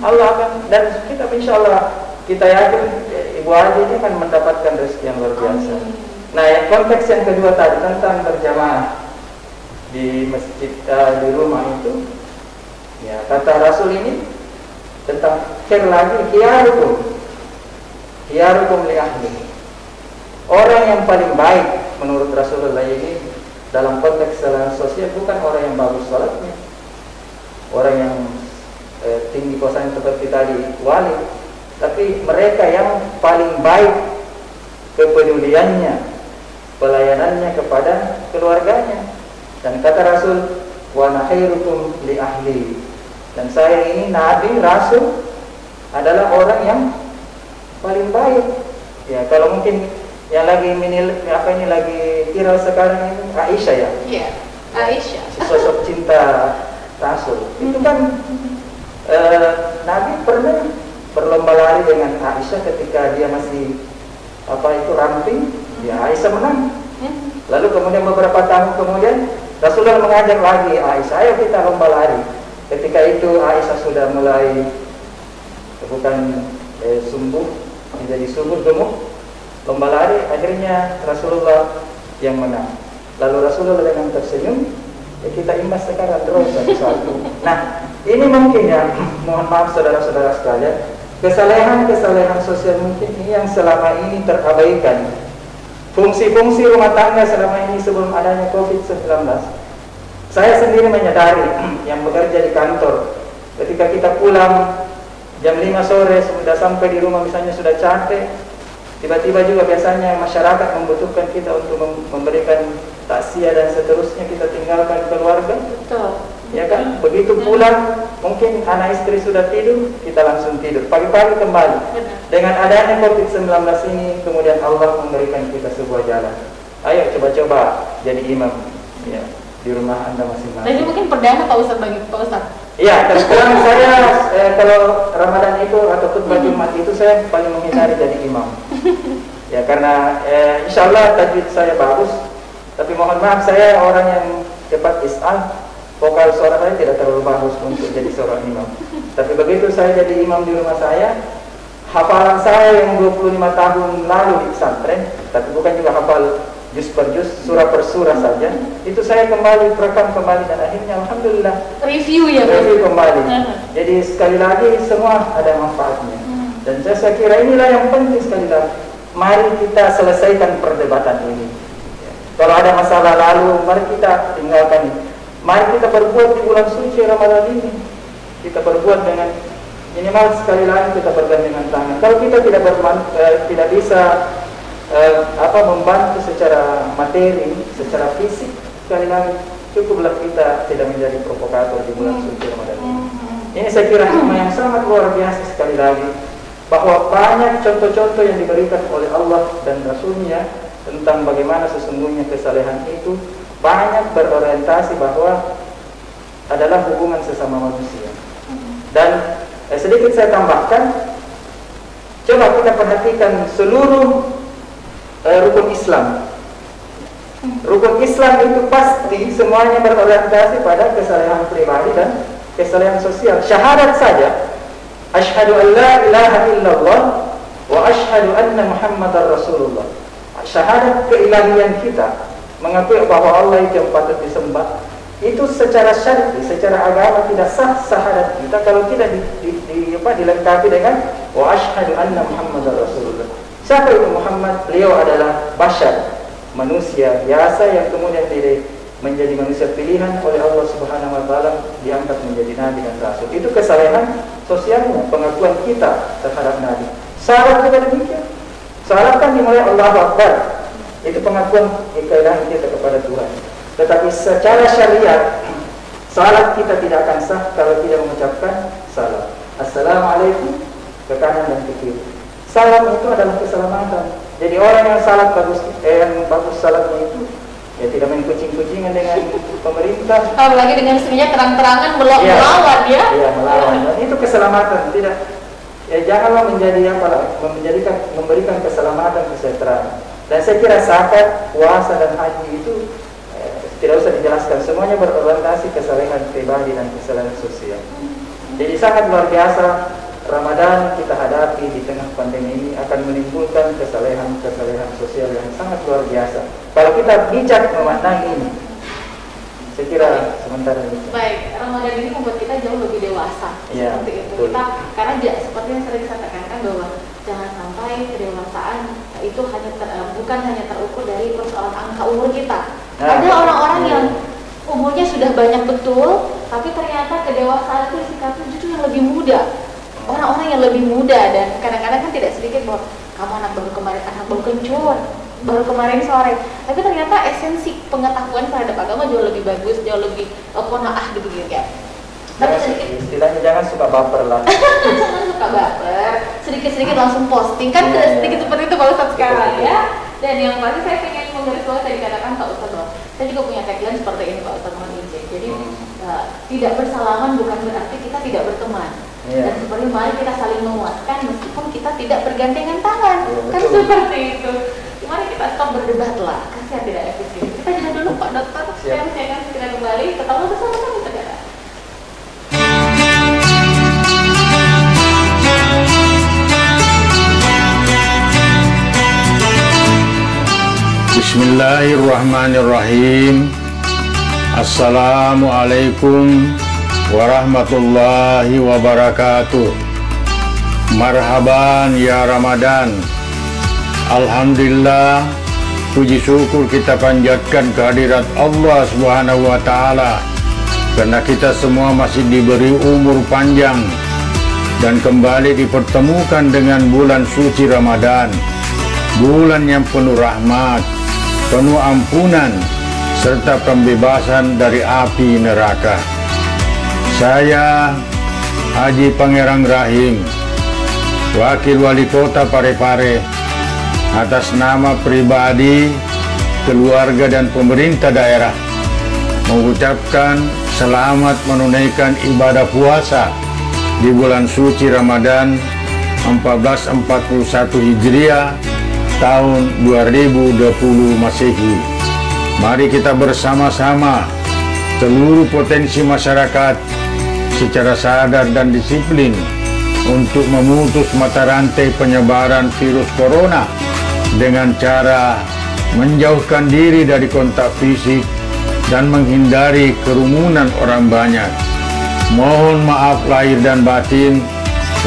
Allah akan, dan kita insya Allah kita yakin Ibu Haji ini akan mendapatkan rezeki yang luar biasa. Nah, yang konteks yang kedua tadi tentang berjamaah di masjid di rumah itu, ya kata Rasul ini tentang khair lagi, khiyarukum li ahli. Orang yang paling baik menurut Rasulullah ini dalam konteks sosial bukan orang yang bagus salatnya, orang yang tinggi posanya seperti tadi wali, tapi mereka yang paling baik kepeduliannya, pelayanannya kepada keluarganya. Dan kata Rasul, wa khairukum li ahli. Dan saya ini Nabi, Rasul adalah orang yang paling baik. Ya, kalau mungkin yang lagi lagi viral sekarang ini Aisyah ya. Iya, Aisyah. Sosok cinta Rasul. Itu kan Nabi pernah berlomba lari dengan Aisyah ketika dia masih ramping. Ya, Aisyah menang. Lalu kemudian beberapa tahun kemudian Rasulullah mengajak lagi Aisyah, ayo kita lomba lari. Ketika itu Aisyah sudah mulai bukan sumbuh, menjadi subur gemuk, lomba lari, akhirnya Rasulullah yang menang. Lalu Rasulullah dengan tersenyum, kita imbas sekarang terus satu-satu. Nah, ini mungkin ya, mohon maaf saudara-saudara sekalian, kesalahan-kesalahan sosial mungkin ini yang selama ini terabaikan. Fungsi-fungsi rumah tangga selama ini sebelum adanya COVID-19, saya sendiri menyadari yang bekerja di kantor, ketika kita pulang jam 5 sore sudah sampai di rumah misalnya sudah capek, tiba-tiba juga biasanya masyarakat membutuhkan kita untuk memberikan takziah dan seterusnya, kita tinggalkan keluarga. Betul. Ya kan? Begitu pulang, mungkin anak istri sudah tidur, kita langsung tidur. Pagi-pagi kembali. Dengan adanya COVID-19 ini, kemudian Allah memberikan kita sebuah jalan. Ayo coba-coba jadi imam. Ya, di rumah Anda masing-masing. Dan ini mungkin perdana Pak Ustadz bagi Pak Ustadz. Iya, terus terang saya kalau Ramadan itu atau khutbah Jumat itu saya paling menghindari jadi imam. Ya karena insya Allah tajwid saya bagus, tapi mohon maaf saya orang yang cepat is'al, vokal suara saya tidak terlalu bagus untuk jadi seorang imam. Tapi begitu saya jadi imam di rumah saya, hafalan saya yang 25 tahun lalu di pesantren, tapi bukan juga hafal juz per juz, surah per surah saja, itu saya kembali perekam kembali dan akhirnya alhamdulillah review ya, review kembali. Jadi sekali lagi semua ada manfaatnya. Dan saya kira inilah yang penting sekali lagi. Mari kita selesaikan perdebatan ini. Kalau ada masalah lalu, mari kita tinggalkan. Mari kita berbuat di bulan suci Ramadan ini. Kita berbuat dengan minimal sekali lagi kita bergandengan tangan. Kalau kita tidak bisa membantu secara materi, secara fisik, sekali lagi cukuplah kita tidak menjadi provokator di bulan suci Ramadan ini. Ini saya kira hikmah yang sangat luar biasa sekali lagi, bahwa banyak contoh-contoh yang diberikan oleh Allah dan Rasulnya tentang bagaimana sesungguhnya kesalehan itu banyak berorientasi bahwa adalah hubungan sesama manusia. Dan sedikit saya tambahkan, coba kita perhatikan seluruh rukun Islam. Rukun Islam itu pasti semuanya berorientasi pada kesalehan pribadi dan kesalehan sosial. Syahadat saja, asyhadu an la ilaha illallah wa asyhadu anna Muhammadar Rasulullah. Syahadat keilahian kita, mengakui bahwa Allah itu yang patut disembah, itu secara syar'i, secara agama tidak sah syahadat kita kalau tidak dilengkapi dengan wa asyhadu anna Muhammadar Rasulullah. Siapa itu Muhammad? Beliau adalah bashar, manusia biasa yang kemudian menjadi manusia pilihan oleh Allah Subhanahu wa taala, diangkat menjadi nabi dan rasul. Itu kesalehan sosialnya, pengakuan kita terhadap nabi. Salat juga demikian. Salat kan dimulai Allahu Akbar. Itu pengakuan keilahian kita kepada Tuhan. Tetapi secara syariat, salat kita tidak akan sah kalau tidak mengucapkan salam. Assalamualaikum ke kanan dan ke kiri. Salam itu adalah keselamatan. Jadi orang yang salat bagus, yang bagus salatnya itu, ya tidak main kucing-kucingan dengan pemerintah. Apalagi dengan istrinya terang-terangan melawan ya. Iya, melawan. Dan itu keselamatan. Tidak. Ya janganlah memberikan keselamatan kesejahteraan. Dan saya kira zakat, puasa dan haji itu tidak usah dijelaskan. Semuanya berorientasi kesalehan pribadi dan kesalehan sosial. Jadi sangat luar biasa. Ramadan kita hadapi di tengah pandemi ini akan menimbulkan kesalehan sosial yang sangat luar biasa. Kalau kita bijak memaknai ini, saya kira sementara ini. Baik, Ramadan ini membuat kita jauh lebih dewasa. Ya, seperti itu. betul. Kita karena seperti yang sering saya tekankan bahwa jangan sampai kedewasaan itu bukan hanya terukur dari persoalan angka umur kita. Ada orang-orang yang umurnya sudah banyak betul, tapi ternyata kedewasaan itu sikapnya justru yang lebih muda. Orang-orang yang lebih muda, dan kadang-kadang kan tidak sedikit bahwa kamu anak baru kencur, baru kemarin sore, tapi ternyata esensi pengetahuan terhadap agama jauh lebih bagus, jauh lebih qanaah gitu ya. Tapi istilahnya jangan suka baper lah. Jangan suka baper, sedikit-sedikit langsung posting kan, sedikit seperti itu Pak Ustadz sekarang ya. Dan yang pasti saya pengen menggarisbawahi tadi katakan Pak Ustadz bahwa saya juga punya tagline seperti ini Pak Ustadz mohon izin. Jadi tidak bersalaman bukan berarti kita tidak berteman. Dan seperti mari kita saling menguatkan meskipun kita tidak bergandengan tangan. Kan seperti itu. Mari kita stop berdebat lah, kasihan tidak efisien. Kita jalan dulu Pak Dokter. Saya akan segera kembali. Tetaplah bersama kami Tegara. Bismillahirrahmanirrahim. Assalamualaikum warahmatullahi wabarakatuh. Marhaban ya Ramadan. Alhamdulillah, puji syukur kita panjatkan kehadirat Allah Subhanahu wa taala karena kita semua masih diberi umur panjang dan kembali dipertemukan dengan bulan suci Ramadan, bulan yang penuh rahmat, penuh ampunan, serta pembebasan dari api neraka. Saya Haji Pangerang Rahim, Wakil Wali Kota Parepare, atas nama pribadi, keluarga dan pemerintah daerah mengucapkan selamat menunaikan ibadah puasa di bulan suci Ramadan 1441 Hijriah tahun 2020 Masehi. Mari kita bersama-sama seluruh potensi masyarakat secara sadar dan disiplin untuk memutus mata rantai penyebaran virus corona dengan cara menjauhkan diri dari kontak fisik dan menghindari kerumunan orang banyak. Mohon maaf lahir dan batin.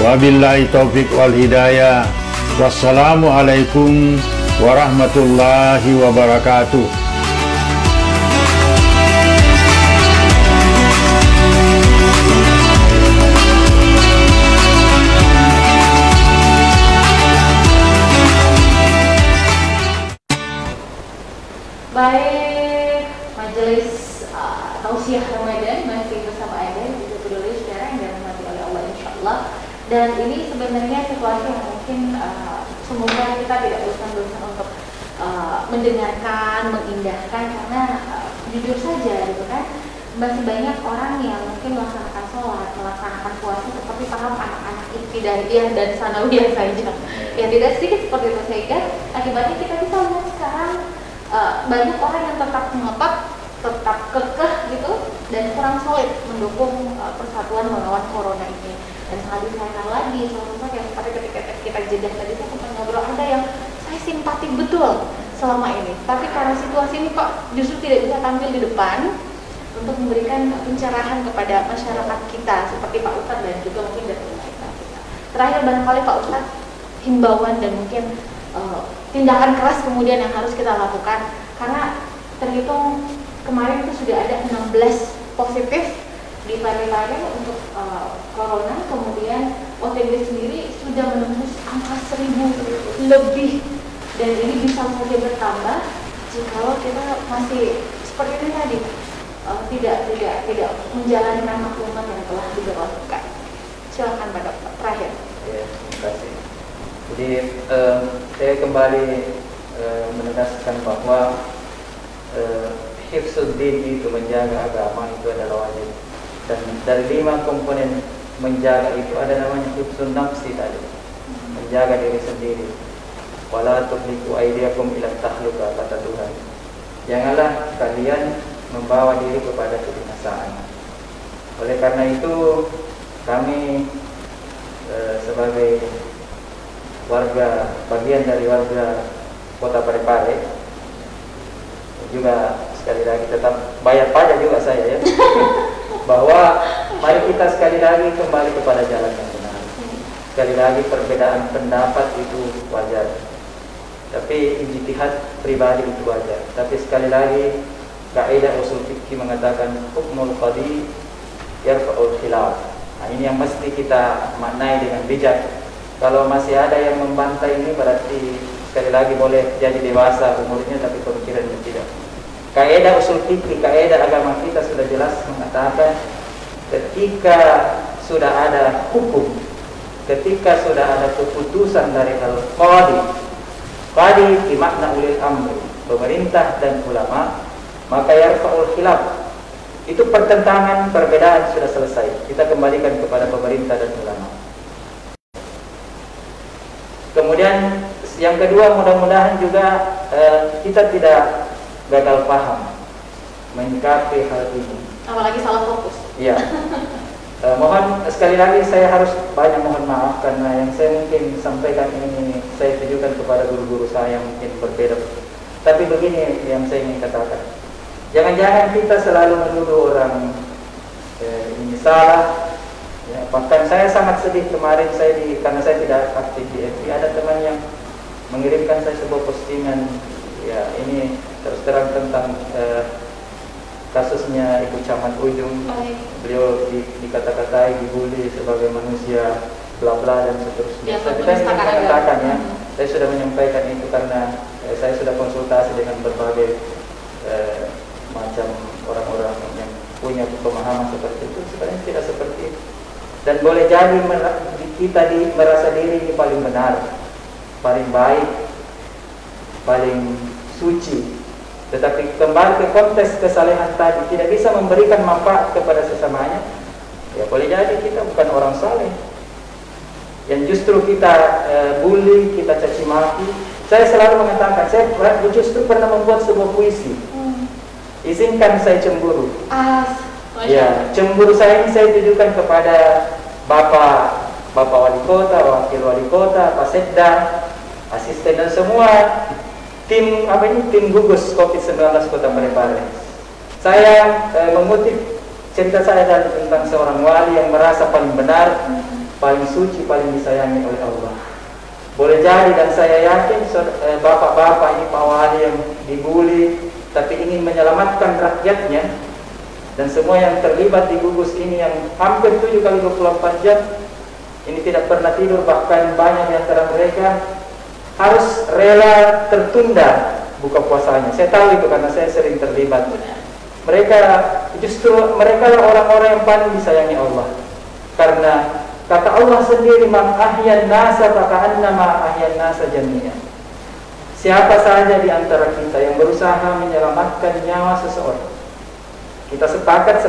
Wabillahi taufik wal hidayah. Wassalamualaikum warahmatullahi wabarakatuh. Baik, majelis tausiah Ramadan masih bersama Anda di peduli sekarang yang dirahmati oleh Allah insyaallah. Dan ini sebenarnya situasi yang mungkin semoga kita tidak bosan-bosan untuk mendengarkan, mengindahkan karena jujur saja gitu kan, masih banyak orang yang mungkin melaksanakan sholat, melaksanakan puasa seperti paham anak-anak ibtidaiyah dan sanawiyah saja. Ya tidak sedikit seperti itu, sehingga akibatnya kita bisa lihat sekarang banyak orang yang tetap mengotot, tetap kekeh gitu dan kurang solid mendukung persatuan melawan corona ini. Dan sangat disayangkan lagi sosok yang seperti ketika kita jeda tadi saya sempat ngobrol, ada yang saya simpati betul selama ini, tapi karena situasi ini kok justru tidak bisa tampil di depan untuk memberikan pencerahan kepada masyarakat kita seperti Pak Ustadz dan juga mungkin dari pemerintah kita. Terakhir barangkali Pak Ustadz, himbauan dan mungkin tindakan keras kemudian yang harus kita lakukan, karena terhitung kemarin itu sudah ada 16 positif di Parepare untuk corona, kemudian OTG sendiri sudah menembus angka 1000 lebih, dan ini bisa saja bertambah jika kita masih seperti ini tadi, tidak menjalankan maklumat yang telah diberlakukan. Silakan Pak Dokter terakhir. Ya, terima kasih. Jadi saya kembali menegaskan bahwa hifzuddin itu menjaga agama itu adalah wajib, dan dari 5 komponen menjaga itu ada namanya hifzun nafsi tadi, menjaga diri sendiri. Wala tuhliku aydiyakum ila tahluka, kata Tuhan, janganlah kalian membawa diri kepada kebinasaan. Oleh karena itu kami sebagai warga, bagian dari warga Kota Parepare, juga sekali lagi tetap bayar pajak juga saya ya, bahwa mari kita sekali lagi kembali kepada jalan yang benar. Sekali lagi perbedaan pendapat itu wajar, tapi ijtihad pribadi itu wajar. Tapi sekali lagi kaidah usul fikih mengatakan hukmul qadi yarfa'ul khilaf. Nah, ini yang mesti kita maknai dengan bijak. Kalau masih ada yang membantah ini berarti sekali lagi boleh jadi dewasa umurnya tapi pemikirannya tidak. Kaidah usul fikih, kaidah agama kita sudah jelas mengatakan ketika sudah ada hukum, ketika sudah ada keputusan dari al-qadi, qadi dimakna ulil amri, pemerintah dan ulama, maka yarfa'ul khilaf, itu pertentangan, perbedaan sudah selesai, kita kembalikan kepada pemerintah dan ulama. Kemudian yang kedua, mudah-mudahan juga kita tidak gagal paham menyikapi hal ini, apalagi salah fokus. Iya. Mohon sekali lagi saya harus banyak mohon maaf karena yang saya mungkin sampaikan ini saya tujukan kepada guru-guru saya yang mungkin berbeda Tapi begini yang saya ingin katakan, jangan-jangan kita selalu menuduh orang ini salah. Ya, bahkan saya sangat sedih kemarin karena saya tidak aktif di FB, ada teman yang mengirimkan saya sebuah postingan, ya ini terus terang tentang kasusnya Ibu Camat Ujung. Beliau dikata-katai, dibully sebagai manusia, bla bla dan seterusnya. Saya ingin mengatakan ya, saya sudah menyampaikan itu karena saya sudah konsultasi dengan berbagai macam orang-orang yang punya pemahaman seperti itu. Sebenarnya tidak seperti itu. Dan boleh jadi kita merasa diri ini paling benar, paling baik, paling suci. Tetapi kembali ke konteks kesalehan tadi, tidak bisa memberikan manfaat kepada sesamanya, ya boleh jadi kita bukan orang saleh. Yang justru kita bully, kita caci maki. Saya selalu mengatakan, saya justru pernah membuat sebuah puisi. Izinkan saya cemburu. Ya, cemburu saya ini saya tujukan kepada Bapak Wali Kota, Wakil Wali Kota, Pak Sekda, asisten dan semua tim gugus COVID-19 Kota Parepare. Saya mengutip cerita saya tentang seorang wali yang merasa paling benar, paling suci, paling disayangi oleh Allah. Boleh jadi dan saya yakin bapak-bapak ini Pak Wali yang dibully tapi ingin menyelamatkan rakyatnya, dan semua yang terlibat di gugus ini yang hampir 7 kali 24 jam ini tidak pernah tidur, bahkan banyak di antara mereka harus rela tertunda buka puasanya. Saya tahu itu karena saya sering terlibat. Mereka lah orang-orang yang paling disayangi Allah, karena kata Allah sendiri, man ahyan nasa faka'annama ahyan nasa jami'an. Siapa saja di antara kita yang berusaha menyelamatkan nyawa seseorang, kita sepakat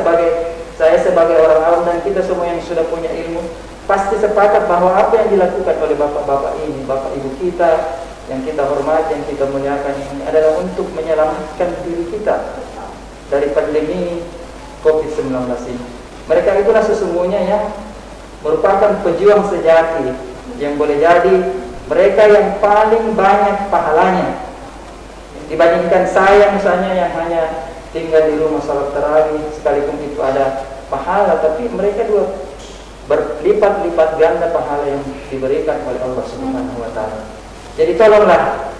saya sebagai orang awam dan kita semua yang sudah punya ilmu pasti sepakat bahwa apa yang dilakukan oleh bapak-bapak ini, bapak ibu kita yang kita hormati, yang kita muliakan ini adalah untuk menyelamatkan diri kita dari pandemi COVID-19 ini. Mereka itulah sesungguhnya yang merupakan pejuang sejati, yang boleh jadi mereka yang paling banyak pahalanya dibandingkan saya misalnya yang hanya tinggal di rumah salat tarawih, sekalipun itu ada pahala, tapi mereka dua berlipat-lipat ganda pahala yang diberikan oleh Allah Subhanahu wa taala. Jadi tolonglah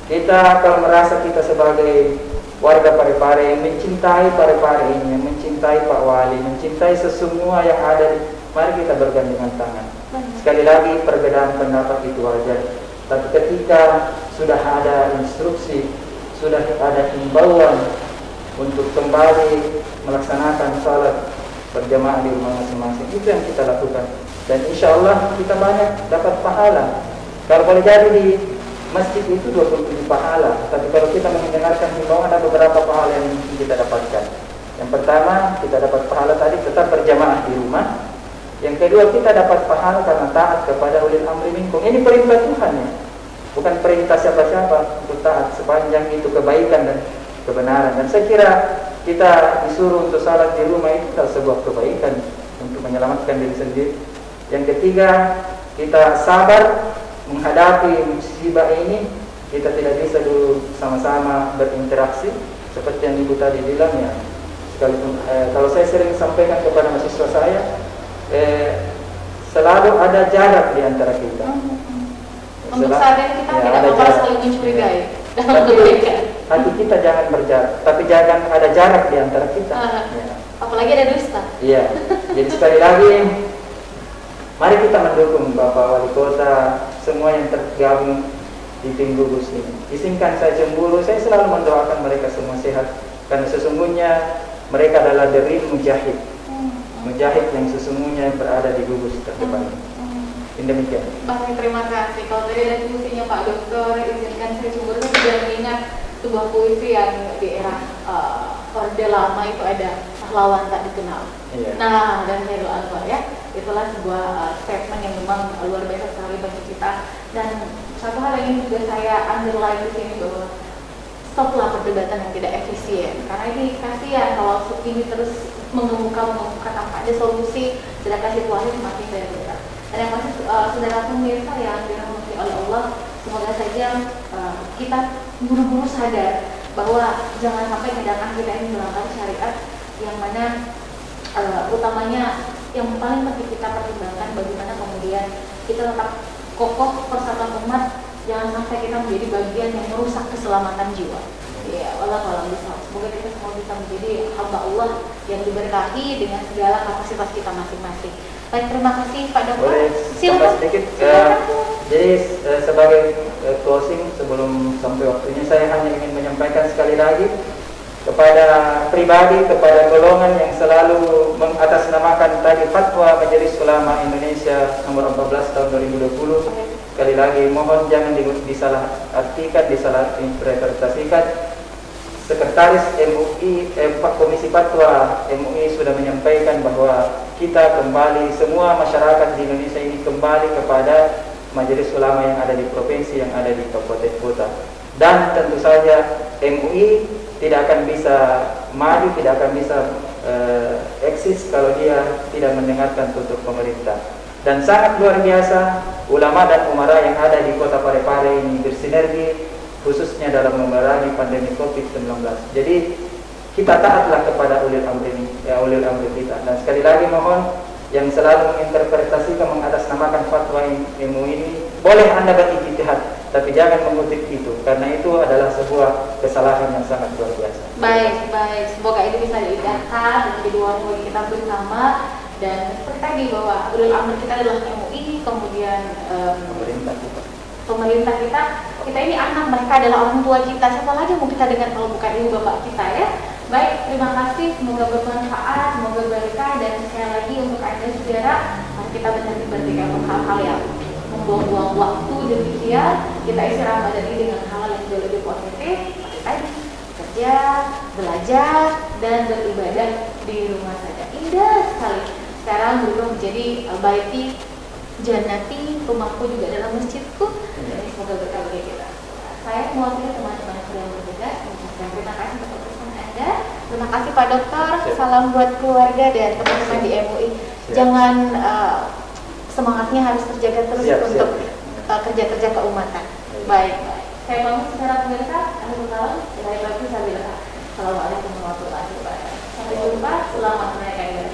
kita, kalau merasa kita sebagai warga Parepare yang mencintai Parepare ini, yang mencintai Pak Wali, mencintai sesemua yang ada, mari kita bergandengan tangan. Sekali lagi, perbedaan pendapat itu wajar, tapi ketika sudah ada instruksi, sudah ada himbauan untuk kembali melaksanakan salat berjamaah di rumah masing-masing, itu yang kita lakukan. Dan insya Allah kita banyak dapat pahala. Kalau boleh jadi di masjid itu 27 pahala, tapi kalau kita mendengarkan himbauan, ada beberapa pahala yang kita dapatkan. Yang pertama, kita dapat pahala tadi tetap berjamaah di rumah. Yang kedua, kita dapat pahala karena taat kepada ulil amri minkum. Ini perintah Tuhan ya, bukan perintah siapa-siapa untuk taat, sepanjang itu kebaikan dan kebenaran. Dan saya kira kita disuruh untuk salat di rumah itu adalah sebuah kebaikan untuk menyelamatkan diri sendiri. Yang ketiga, kita sabar menghadapi musibah ini. Kita tidak bisa dulu sama-sama berinteraksi seperti yang Ibu tadi bilang ya. Sekalipun kalau saya sering sampaikan kepada mahasiswa saya, selalu ada jarak di antara kita. Untuk sadar kita tidak apa saling mencurigai dalam kebaikan. Hati kita jangan berjarak, tapi jangan ada jarak di antara kita. Ya. Apalagi ada dusta. Iya. Jadi sekali lagi, mari kita mendukung Bapak Wali Kota, semua yang tergabung di tim gugus ini. Izinkan saya cemburu, saya selalu mendoakan mereka semua sehat, karena sesungguhnya mereka adalah the real mujahid. Mujahid yang sesungguhnya berada di gugus terdepan. Demikian. Baik, terima kasih. Kalau tadi ada puisinya Pak Dokter, izinkan saya cemburu, saya sudah mengingat sebuah puisi yang di era Orde Lama itu ada pahlawan tak dikenal. Iya. Nah, dan Khairul Anwar ya, itulah sebuah statement yang memang luar biasa sekali bagi kita. Dan satu hal yang juga saya underline di sini bahwa stoplah perdebatan yang tidak efisien, karena ini kasihan kalau ini terus mengemuka tanpa ada solusi, sedangkan situasi semakin berat. Dan yang masih saudara pemirsa yang dirahmati oleh Allah, semoga saja kita buru-buru sadar bahwa jangan sampai tindakan kita ini melanggar syariat, yang mana utamanya yang paling penting kita pertimbangkan bagaimana kemudian kita tetap kokoh persatuan umat, jangan sampai kita menjadi bagian yang merusak keselamatan jiwa. Ya, wallahualam bishawab. Semoga kita semua bisa menjadi hamba Allah yang diberkahi dengan segala kapasitas kita masing-masing. Baik, terima kasih Pak Dokter. Boleh Silakan. sedikit. Jadi sebagai closing sebelum sampai waktunya, saya hanya ingin menyampaikan sekali lagi kepada pribadi, kepada golongan yang selalu mengatasnamakan tadi fatwa Majelis Ulama Indonesia nomor 14 tahun 2020. Sekali lagi mohon jangan disalahartikan, disalahinterpretasikan. Sekretaris MUI, Komisi Fatwa MUI sudah menyampaikan bahwa kita kembali, semua masyarakat di Indonesia ini kembali kepada Majelis Ulama yang ada di provinsi, yang ada di kabupaten kota. Dan tentu saja MUI tidak akan bisa maju, tidak akan bisa eksis kalau dia tidak mendengarkan tutur pemerintah. Dan sangat luar biasa ulama dan umara yang ada di kota Parepare ini bersinergi, khususnya dalam memerangi pandemi COVID-19. Jadi kita taatlah kepada ulil amri kita. Dan sekali lagi mohon yang selalu menginterpretasikan, mengatasnamakan fatwa MUI ini, boleh Anda berijtihad, tapi jangan mengutip itu, karena itu adalah sebuah kesalahan yang sangat luar biasa. Baik, semoga itu bisa diindahkan dan menjadi warning bagi kita bersama. Dan seperti tadi bahwa ulil amri kita adalah MUI, kemudian pemerintah kita ini anak, mereka adalah orang tua kita. Siapa lagi mau kita dengar kalau bukan ibu bapak kita, ya? Baik, terima kasih, semoga bermanfaat, semoga berkah. Dan sekali lagi untuk Anda saudara, mari kita berhenti dengan hal-hal yang membuang-buang waktu demikian. Kita isi Ramadan ini dengan hal yang jauh lebih positif, seperti tadi kerja, belajar, dan beribadah di rumah saja. Indah sekali. Sekarang berubah menjadi baiti jannati, rumahku juga dalam masjidku. Jadi semoga berkah bagi kita. Saya mewakili teman-teman yang bertugas mengucapkan terima kasih untuk keputusan Anda. Terima kasih Pak Dokter. Salam buat keluarga dan teman-teman di MUI. Jangan semangatnya harus terjaga terus untuk kerja-kerja keumatan. Baik. Saya pamit secara pemirsa. Assalamualaikum warahmatullahi wabarakatuh. Sampai jumpa. Selamat merayakan